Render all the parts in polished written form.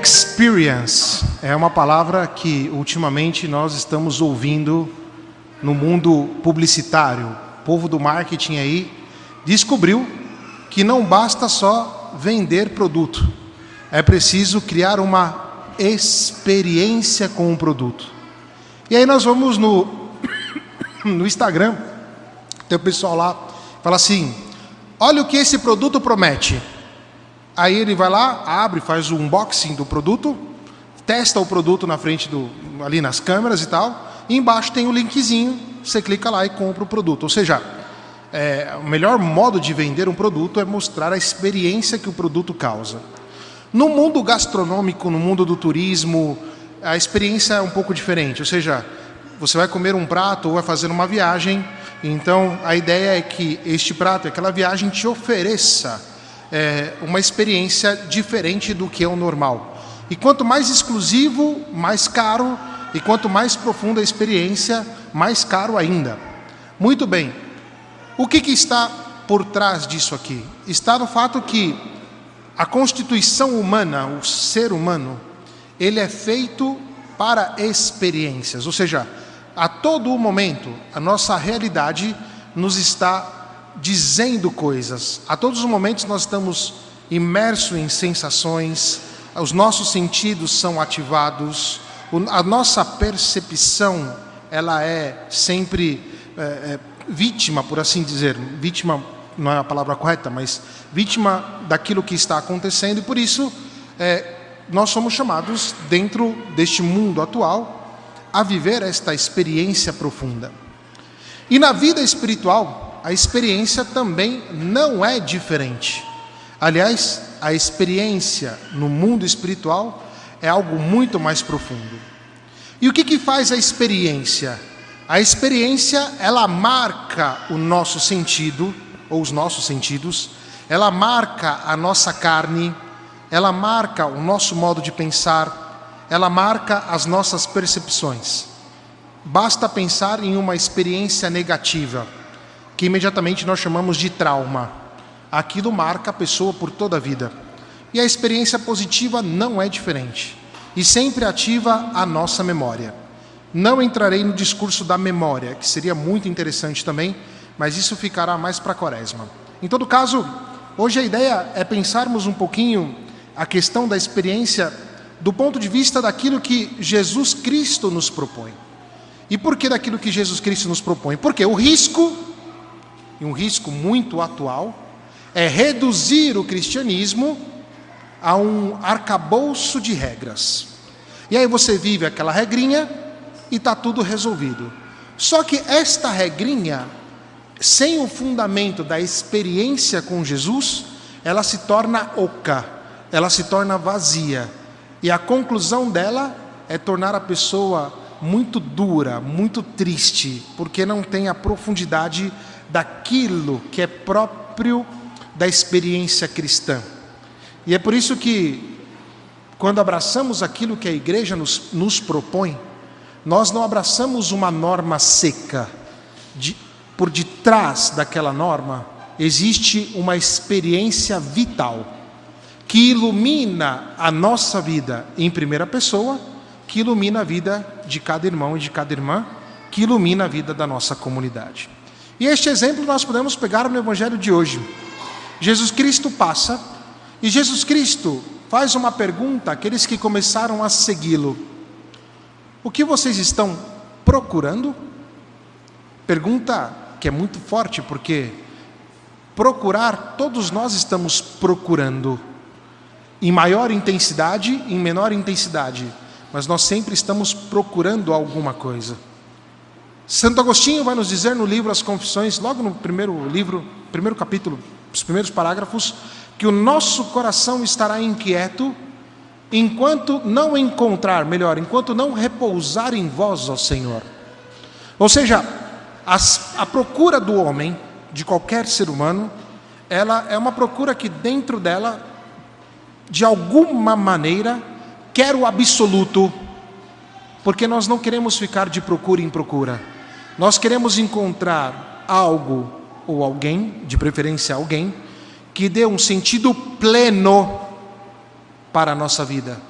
Experience é uma palavra que ultimamente nós estamos ouvindo no mundo publicitário. O povo do marketing aí descobriu que não basta só vender produto, é preciso criar uma experiência com o produto. E aí nós vamos no Instagram, tem o pessoal lá, fala assim: olha o que esse produto promete. Aí ele vai lá, abre, faz o unboxing do produto, testa o produto na frente ali nas câmeras e tal, e embaixo tem o linkzinho, você clica lá e compra o produto. Ou seja, o melhor modo de vender um produto é mostrar a experiência que o produto causa. No mundo gastronômico, no mundo do turismo, a experiência é um pouco diferente. Ou seja, você vai comer um prato ou vai fazer uma viagem, então a ideia é que este prato, aquela viagem te ofereça uma experiência diferente do que é o normal. E quanto mais exclusivo, mais caro, e quanto mais profunda a experiência, mais caro ainda. Muito bem, o que está por trás disso aqui? Está no fato que a constituição humana, o ser humano, ele é feito para experiências, ou seja, a todo momento a nossa realidade nos está dizendo coisas. A todos os momentos nós estamos imersos em sensações, os nossos sentidos são ativados, a nossa percepção ela é sempre vítima, por assim dizer. Vítima não é a palavra correta, mas vítima daquilo que está acontecendo, e por isso nós somos chamados, dentro deste mundo atual, a viver esta experiência profunda. E na vida espiritual, a experiência também não é diferente. Aliás, a experiência no mundo espiritual é algo muito mais profundo. E o que faz a experiência? A experiência, ela marca o nosso sentido, ou os nossos sentidos, ela marca a nossa carne, ela marca o nosso modo de pensar, ela marca as nossas percepções. Basta pensar em uma experiência negativa, que imediatamente nós chamamos de trauma. Aquilo marca a pessoa por toda a vida. E a experiência positiva não é diferente, e sempre ativa a nossa memória. Não entrarei no discurso da memória, que seria muito interessante também, mas isso ficará mais para a Quaresma. Em todo caso, hoje a ideia é pensarmos um pouquinho a questão da experiência do ponto de vista daquilo que Jesus Cristo nos propõe. E por que daquilo que Jesus Cristo nos propõe? Porque o risco, e um risco muito atual, é reduzir o cristianismo a um arcabouço de regras. E aí você vive aquela regrinha e está tudo resolvido. Só que esta regrinha, sem o fundamento da experiência com Jesus, ela se torna oca, ela se torna vazia. E a conclusão dela é tornar a pessoa muito dura, muito triste, porque não tem a profundidade daquilo que é próprio da experiência cristã. E é por isso que, quando abraçamos aquilo que a igreja nos propõe, nós não abraçamos uma norma seca. Por detrás daquela norma existe uma experiência vital que ilumina a nossa vida em primeira pessoa, que ilumina a vida de cada irmão e de cada irmã, que ilumina a vida da nossa comunidade. E este exemplo nós podemos pegar no Evangelho de hoje. Jesus Cristo passa e Jesus Cristo faz uma pergunta àqueles que começaram a segui-lo: o que vocês estão procurando? Pergunta que é muito forte, porque procurar, todos nós estamos procurando, em maior intensidade, em menor intensidade, mas nós sempre estamos procurando alguma coisa. Santo Agostinho vai nos dizer no livro As Confissões, logo no primeiro capítulo, os primeiros parágrafos, que o nosso coração estará inquieto enquanto não repousar em vós, ó Senhor. Ou seja, a procura do homem, de qualquer ser humano, ela é uma procura que dentro dela, de alguma maneira, quer o absoluto, porque nós não queremos ficar de procura em procura. Nós queremos encontrar algo ou alguém, de preferência alguém, que dê um sentido pleno para a nossa vida.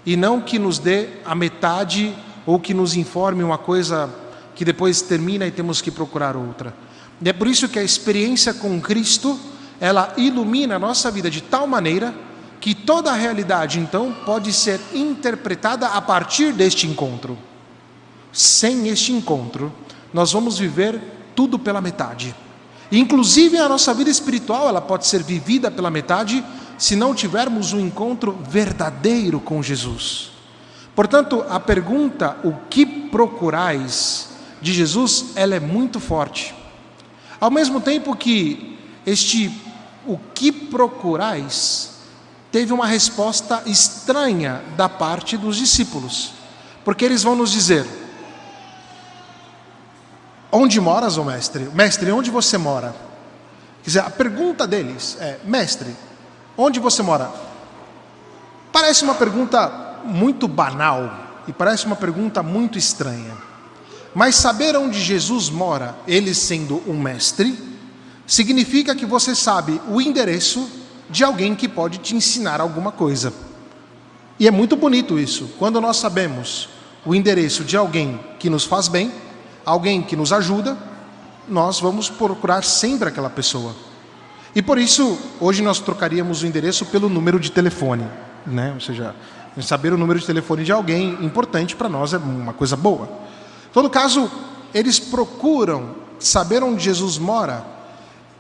e não que nos dê a metade ou que nos informe uma coisa que depois termina e temos que procurar outra. E é por isso que a experiência com Cristo, ela ilumina a nossa vida de tal maneira que toda a realidade, então, pode ser interpretada a partir deste encontro. Sem este encontro, nós vamos viver tudo pela metade. Inclusive a nossa vida espiritual, ela pode ser vivida pela metade se não tivermos um encontro verdadeiro com Jesus. Portanto, a pergunta, o que procurais, de Jesus, ela é muito forte. Ao mesmo tempo que o que procurais, teve uma resposta estranha da parte dos discípulos. Porque eles vão nos dizer: onde moras, ó mestre? Mestre, onde você mora? Quer dizer, a pergunta deles é: mestre, onde você mora? Parece uma pergunta muito banal e parece uma pergunta muito estranha. Mas saber onde Jesus mora, ele sendo um mestre, significa que você sabe o endereço de alguém que pode te ensinar alguma coisa. E é muito bonito isso, quando nós sabemos o endereço de alguém que nos faz bem, alguém que nos ajuda, nós vamos procurar sempre aquela pessoa. E por isso, hoje nós trocaríamos o endereço pelo número de telefone, né? Ou seja, saber o número de telefone de alguém importante para nós é uma coisa boa. Em todo caso, eles procuram saber onde Jesus mora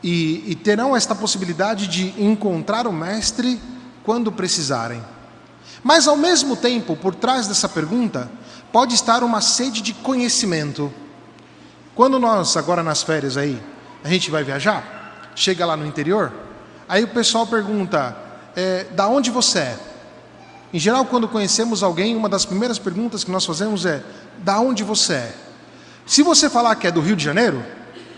e terão esta possibilidade de encontrar o Mestre quando precisarem. Mas, ao mesmo tempo, por trás dessa pergunta, pode estar uma sede de conhecimento. Quando nós, agora nas férias aí, a gente vai viajar, chega lá no interior, aí o pessoal pergunta, da onde você é? Em geral, quando conhecemos alguém, uma das primeiras perguntas que nós fazemos é, da onde você é? Se você falar que é do Rio de Janeiro,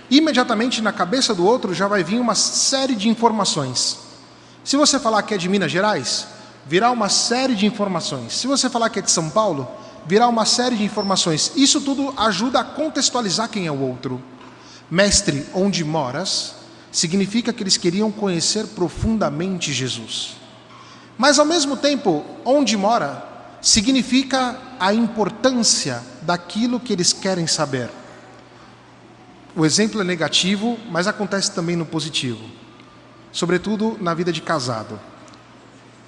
imediatamente na cabeça do outro já vai vir uma série de informações. Se você falar que é de Minas Gerais, virá uma série de informações. Se você falar que é de São Paulo, virá uma série de informações. Isso tudo ajuda a contextualizar quem é o outro. Mestre, onde moras, significa que eles queriam conhecer profundamente Jesus. Mas, ao mesmo tempo, onde mora, significa a importância daquilo que eles querem saber. O exemplo é negativo, mas acontece também no positivo. Sobretudo na vida de casado.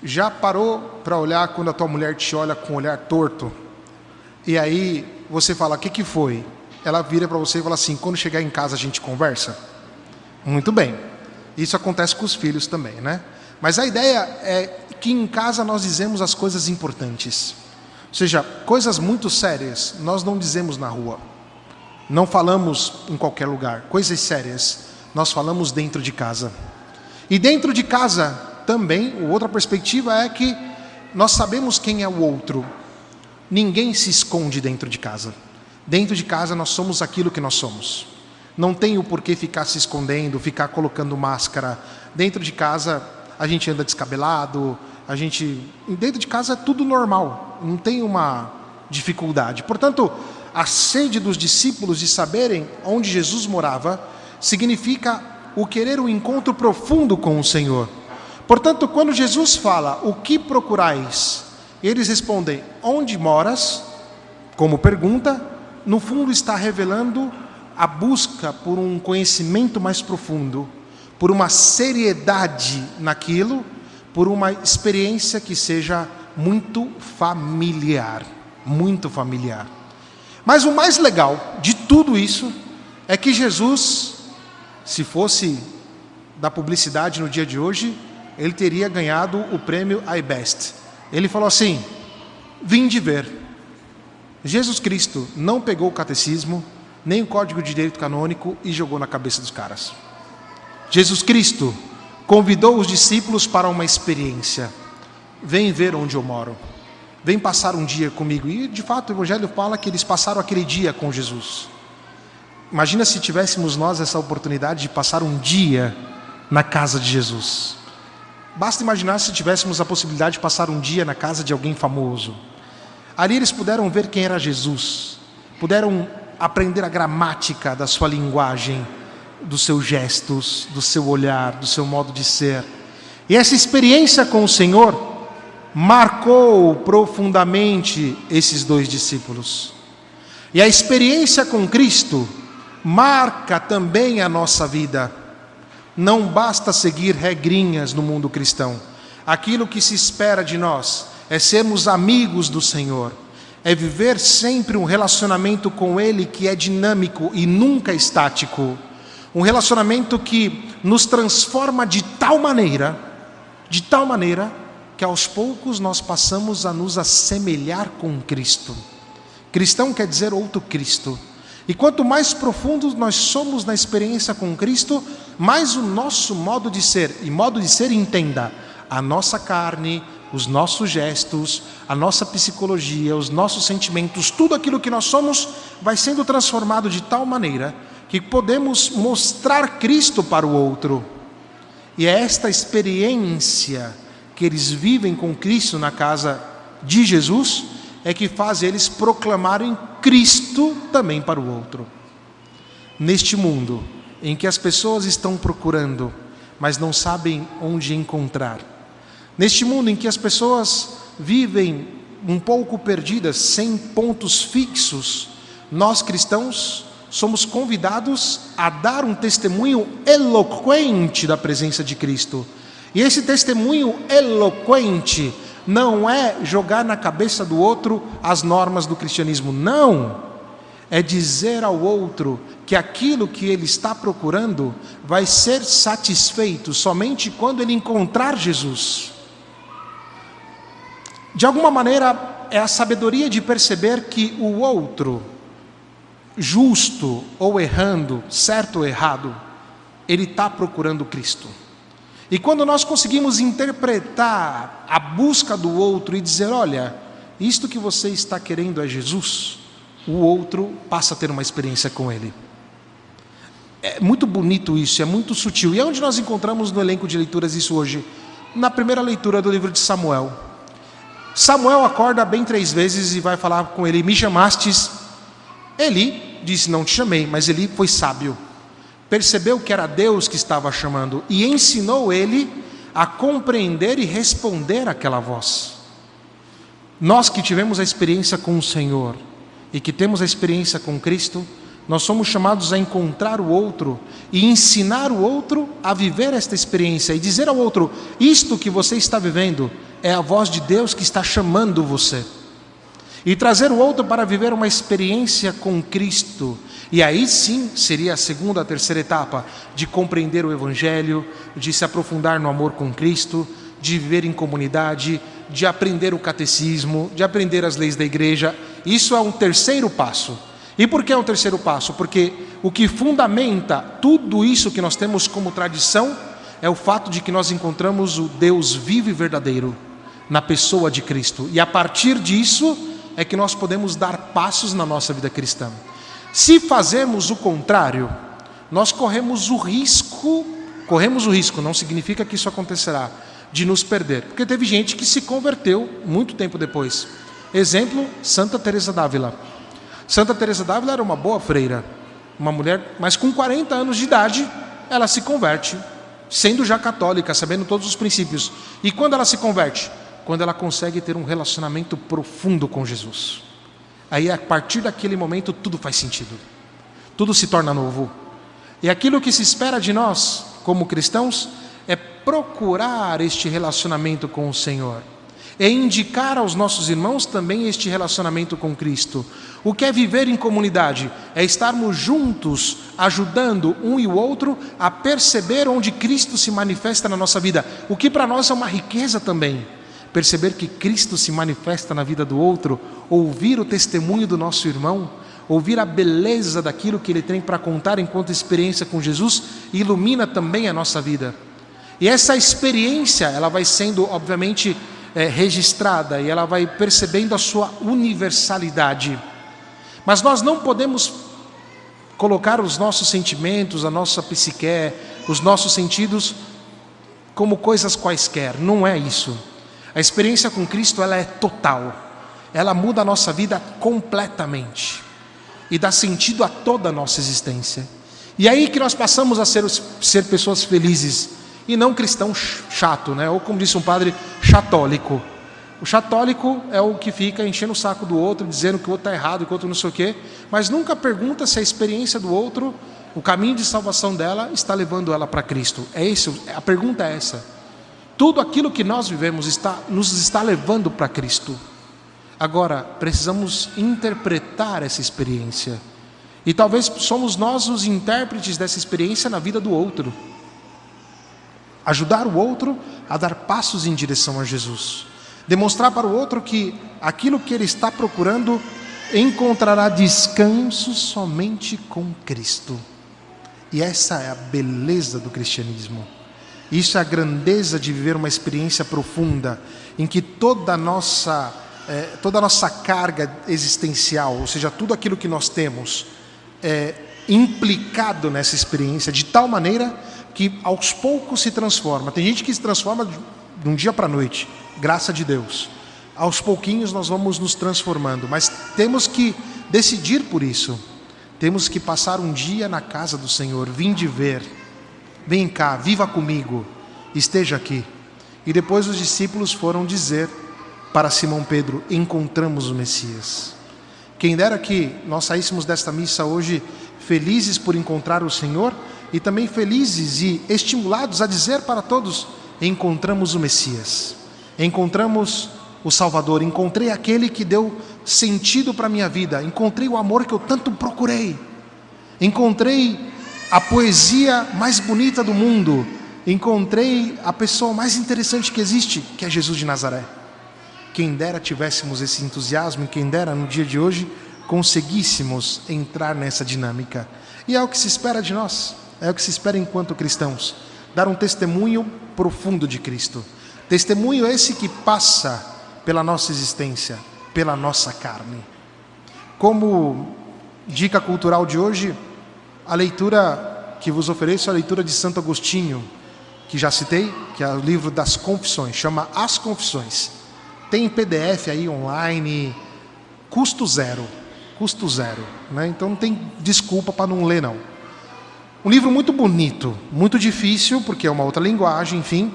Já parou para olhar quando a tua mulher te olha com um olhar torto? E aí você fala, o que foi? Ela vira para você e fala assim, quando chegar em casa a gente conversa? Muito bem. Isso acontece com os filhos também, né? Mas a ideia é que em casa nós dizemos as coisas importantes. Ou seja, coisas muito sérias nós não dizemos na rua. Não falamos em qualquer lugar. Coisas sérias nós falamos dentro de casa. E dentro de casa também, outra perspectiva é que nós sabemos quem é o outro. Ninguém se esconde dentro de casa. Dentro de casa nós somos aquilo que nós somos. Não tem o porquê ficar se escondendo, ficar colocando máscara. Dentro de casa a gente anda descabelado, dentro de casa é tudo normal, não tem uma dificuldade. Portanto, a sede dos discípulos de saberem onde Jesus morava significa o querer um encontro profundo com o Senhor. Portanto, quando Jesus fala, o que procurais? Eles respondem, onde moras? Como pergunta, no fundo está revelando a busca por um conhecimento mais profundo, por uma seriedade naquilo, por uma experiência que seja muito familiar, muito familiar. Mas o mais legal de tudo isso é que Jesus, se fosse da publicidade no dia de hoje, ele teria ganhado o prêmio iBest. Ele falou assim, vinde ver. Jesus Cristo não pegou o catecismo, nem o código de direito canônico e jogou na cabeça dos caras. Jesus Cristo convidou os discípulos para uma experiência. Vem ver onde eu moro. Vem passar um dia comigo. E, de fato, o Evangelho fala que eles passaram aquele dia com Jesus. Imagina se tivéssemos nós essa oportunidade de passar um dia na casa de Jesus. Basta imaginar se tivéssemos a possibilidade de passar um dia na casa de alguém famoso. Ali eles puderam ver quem era Jesus. Puderam aprender a gramática da sua linguagem, dos seus gestos, do seu olhar, do seu modo de ser. E essa experiência com o Senhor marcou profundamente esses dois discípulos. E a experiência com Cristo marca também a nossa vida. Não basta seguir regrinhas no mundo cristão. Aquilo que se espera de nós é sermos amigos do Senhor, é viver sempre um relacionamento com Ele que é dinâmico e nunca estático. Um relacionamento que nos transforma de tal maneira, que aos poucos nós passamos a nos assemelhar com Cristo. Cristão quer dizer outro Cristo. E quanto mais profundos nós somos na experiência com Cristo, mais o nosso modo de ser, e modo de ser, entenda, a nossa carne, os nossos gestos, a nossa psicologia, os nossos sentimentos, tudo aquilo que nós somos vai sendo transformado de tal maneira que podemos mostrar Cristo para o outro. E é esta experiência que eles vivem com Cristo na casa de Jesus é que faz eles proclamarem Cristo também para o outro. Neste mundo em que as pessoas estão procurando, mas não sabem onde encontrar. Neste mundo em que as pessoas vivem um pouco perdidas, sem pontos fixos, nós cristãos somos convidados a dar um testemunho eloquente da presença de Cristo. E esse testemunho eloquente não é jogar na cabeça do outro as normas do cristianismo, não. É dizer ao outro que aquilo que ele está procurando vai ser satisfeito somente quando ele encontrar Jesus. De alguma maneira, é a sabedoria de perceber que o outro, justo ou errando, certo ou errado, ele está procurando Cristo. E quando nós conseguimos interpretar a busca do outro e dizer, olha, isto que você está querendo é Jesus, o outro passa a ter uma experiência com Ele. É muito bonito isso, é muito sutil. E é onde nós encontramos no elenco de leituras isso hoje? Na primeira leitura do livro de Samuel. Samuel acorda bem 3 vezes e vai falar com ele, me chamastes? Eli disse, não te chamei, mas Eli foi sábio. Percebeu que era Deus que estava chamando e ensinou ele a compreender e responder àquela voz. Nós que tivemos a experiência com o Senhor e que temos a experiência com Cristo, nós somos chamados a encontrar o outro e ensinar o outro a viver esta experiência e dizer ao outro, isto que você está vivendo é a voz de Deus que está chamando você. E trazer o outro para viver uma experiência com Cristo. E aí sim seria a segunda, a terceira etapa de compreender o Evangelho, de se aprofundar no amor com Cristo, de viver em comunidade, de aprender o catecismo, de aprender as leis da igreja. Isso é um terceiro passo. E por que é um terceiro passo? Porque o que fundamenta tudo isso que nós temos como tradição é o fato de que nós encontramos o Deus vivo e verdadeiro na pessoa de Cristo. E a partir disso é que nós podemos dar passos na nossa vida cristã. Se fazermos o contrário, nós corremos o risco, não significa que isso acontecerá, de nos perder. Porque teve gente que se converteu muito tempo depois. Exemplo, Santa Teresa d'Ávila. Santa Teresa d'Ávila era uma boa freira, uma mulher, mas com 40 anos de idade, ela se converte, sendo já católica, sabendo todos os princípios. E quando ela se converte? Quando ela consegue ter um relacionamento profundo com Jesus. Aí a partir daquele momento tudo faz sentido, tudo se torna novo. E aquilo que se espera de nós como cristãos é procurar este relacionamento com o Senhor, é indicar aos nossos irmãos também este relacionamento com Cristo. O que é viver em comunidade? É estarmos juntos, ajudando um e o outro a perceber onde Cristo se manifesta na nossa vida, o que para nós é uma riqueza também. Perceber que Cristo se manifesta na vida do outro, ouvir o testemunho do nosso irmão, ouvir a beleza daquilo que ele tem para contar enquanto experiência com Jesus, ilumina também a nossa vida. E essa experiência, ela vai sendo, obviamente, registrada e ela vai percebendo a sua universalidade. Mas nós não podemos colocar os nossos sentimentos, a nossa psique, os nossos sentidos como coisas quaisquer. Não é isso. A experiência com Cristo, ela é total. Ela muda a nossa vida completamente e dá sentido a toda a nossa existência. E aí que nós passamos a ser pessoas felizes e não cristão chato, né? Ou como disse um padre, chatólico. O católico é o que fica enchendo o saco do outro, dizendo que o outro está errado, que o outro não sei o quê, mas nunca pergunta se a experiência do outro, o caminho de salvação dela, está levando ela para Cristo. A pergunta é essa. Tudo aquilo que nós vivemos nos está levando para Cristo. Agora, precisamos interpretar essa experiência. E talvez somos nós os intérpretes dessa experiência na vida do outro. Ajudar o outro a dar passos em direção a Jesus. Demonstrar para o outro que aquilo que ele está procurando encontrará descanso somente com Cristo. E essa é a beleza do cristianismo. Isso é a grandeza de viver uma experiência profunda, em que toda a nossa carga existencial, ou seja, tudo aquilo que nós temos, é implicado nessa experiência, de tal maneira que aos poucos se transforma. Tem gente que se transforma de um dia para a noite, graça de Deus. Aos pouquinhos nós vamos nos transformando, mas temos que decidir por isso. Temos que passar um dia na casa do Senhor, vinde ver, vem cá, viva comigo, esteja aqui. E depois os discípulos foram dizer para Simão Pedro: encontramos o Messias. Quem dera que nós saíssemos desta missa hoje felizes por encontrar o Senhor e também felizes e estimulados a dizer para todos: encontramos o Messias, encontramos o Salvador, encontrei aquele que deu sentido para a minha vida, encontrei o amor que eu tanto procurei, encontrei a poesia mais bonita do mundo, encontrei a pessoa mais interessante que existe, que é Jesus de Nazaré. Quem dera tivéssemos esse entusiasmo, e quem dera no dia de hoje conseguíssemos entrar nessa dinâmica. E é o que se espera de nós, é o que se espera enquanto cristãos, dar um testemunho profundo de Cristo. Testemunho esse que passa pela nossa existência, pela nossa carne. Como dica cultural de hoje, a leitura que vos ofereço é a leitura de Santo Agostinho, que já citei, que é o livro das Confissões, chama As Confissões. Tem PDF aí online, custo zero, né? Então não tem desculpa para não ler, não. Um livro muito bonito, muito difícil, porque é uma outra linguagem, enfim,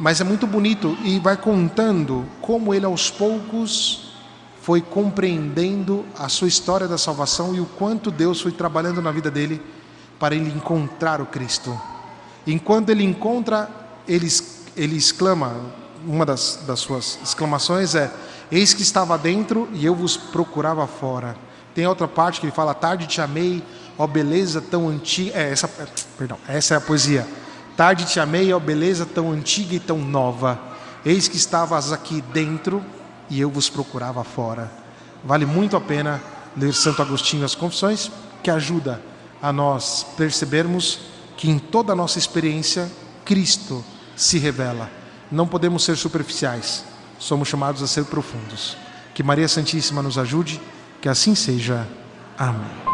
mas é muito bonito e vai contando como ele aos poucos foi compreendendo a sua história da salvação e o quanto Deus foi trabalhando na vida dele para ele encontrar o Cristo. Enquanto ele encontra, ele exclama, uma das suas exclamações é: eis que estava dentro e eu vos procurava fora. Tem outra parte que ele fala: tarde te amei, ó beleza tão antiga. Essa é a poesia. Tarde te amei, ó beleza tão antiga e tão nova. Eis que estavas aqui dentro e eu vos procurava fora. Vale muito a pena ler Santo Agostinho As Confissões, que ajuda a nós percebermos que em toda a nossa experiência Cristo se revela. Não podemos ser superficiais, somos chamados a ser profundos. Que Maria Santíssima nos ajude, que assim seja. Amém.